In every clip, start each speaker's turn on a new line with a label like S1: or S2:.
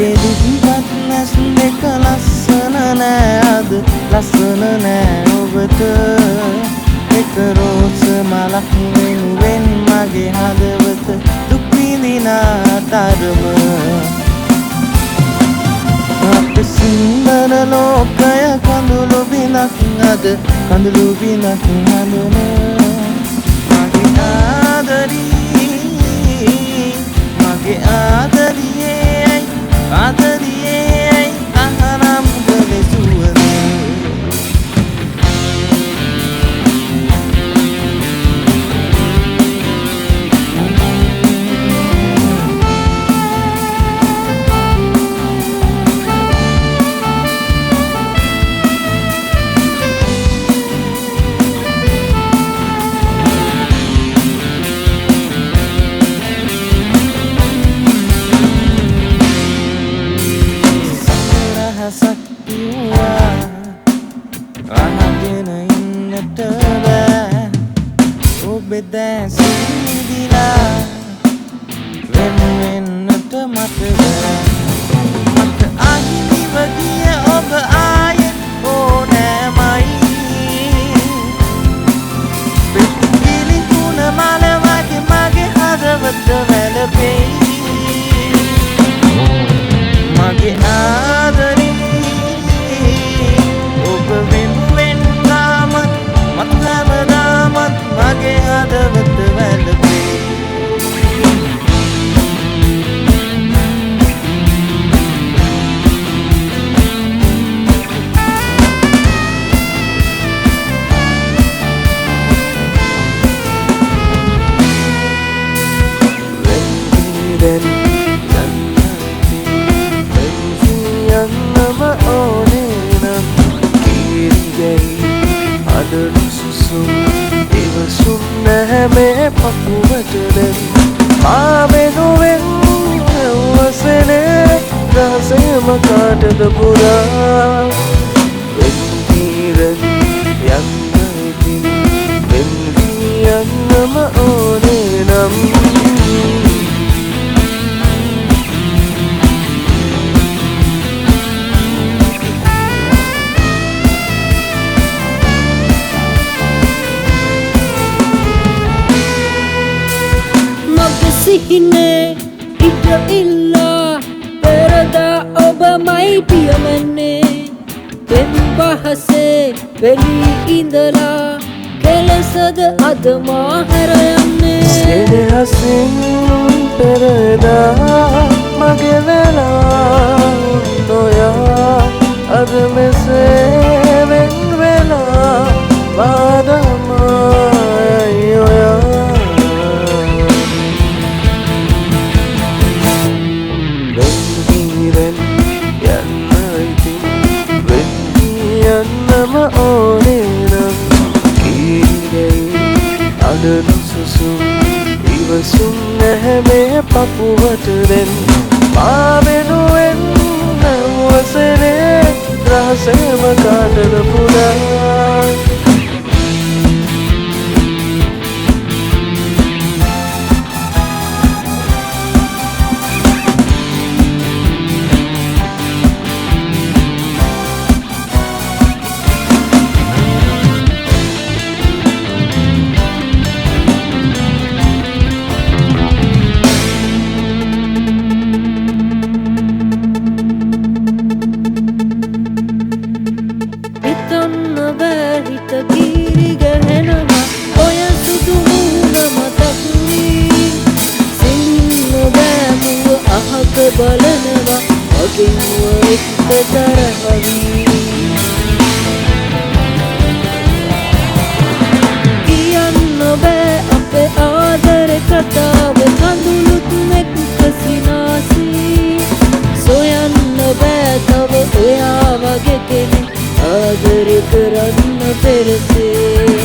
S1: දෙලිවත් නැස් දෙක ලස්සන නෑ අද ලස්සන නෑ ඔබට එක රෝස මලක් වෙනුවෙන් මගේ හදවත දුක් විඳිනා තරම අප සුන්දර ලෝකය කඳුළු බිඳක් අද කඳුළු බිඳක් හඳුන මගේ ආදරී මගේ ආදරියේ ආදරියේ අහනම් ගලේ සුවඳ දැන් සිදිලා වෙන්නට මට මට අහිමිව ගිය ඔබ ආයෙත් ඕනෑමයි පිළිකුණ මල වගේ මගේ හදවත වැළපෙයි මගේ ආදරී ඔබ වෙනුවෙන් තාමත් මට හැමදාමත් මගේ හදවත වැළපෙයි යන්නම ඕනේ නම් කීරියයි අදනු සුසුම් ඉවසුම් නැහැ මේ පපුවට දැන් මා වෙනුවෙන් වසනේ රහසයම කාටද පුරා වෙන්වීරන් යන්න ඉතින් වෙන්වී යන්නම ඕනේ නම්
S2: සිහිනේ ඉඩ ඉල්ලා පෙරදා ඔබමයි පියමන්නේ පෙම් පහසේ වෙලී ඉඳලා කෙලසද අද මා හැර යන්නේ
S1: සෙනෙහසින් පෙරදා මගේ වෙලා නොයා අද මෙසේ වෙන් වෙලා මාදමයි ඔයා යන්නම ඕනේ නම් කීරියයි අදනු සුසුම් ඉවසුම් නැහැ මේ පපුවට දැන් මා වෙනුවෙන් වසනේ රහසයම කාටද පුරා
S2: කීරි ගහනවා ඔය සුදු මූණ මතකුයි සින්න බෑමුව අහක බලනවා අගින්ව එක්ක තරහවි කියන්න බෑ අපේ ආදර කතාව කඳුළුත් එක්ක සිනාසී සොයන්න බෑ තව ඔයා වගේ කෙනෙක් ආදරේ කරන්න පෙරසේ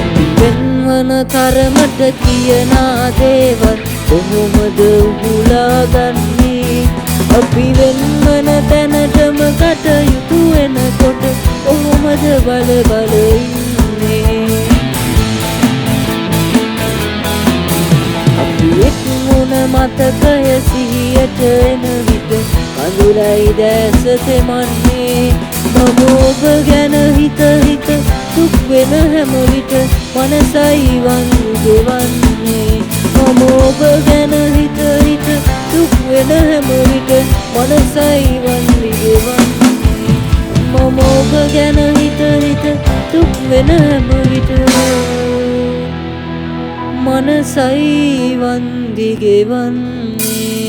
S2: අපි වෙන්වන තරමට කියනා දේවල් කොහොමද උහුලා ගන්නේ අපි වෙන්වන තැනටම කටයුතු වෙනකොට කොහොමද බල බල ඉන්නේ අපි එක් මොන මතකය සිහියට එන විට කඳුලයි දැස තෙමන්නේ මම ඔබ ගැන හිත හිත දුක් වෙන හැම විට මනසයි වන්දි ගෙවන්නේ මම ඔබ ගැන හිත හිත දුක් වෙන හැම විට මනසයි වන්දි ගෙවන්නේ මම ඔබ ගැන හිත හිත දුක් වෙන හැම විට මනසයි වන්දි ගෙවන්නේ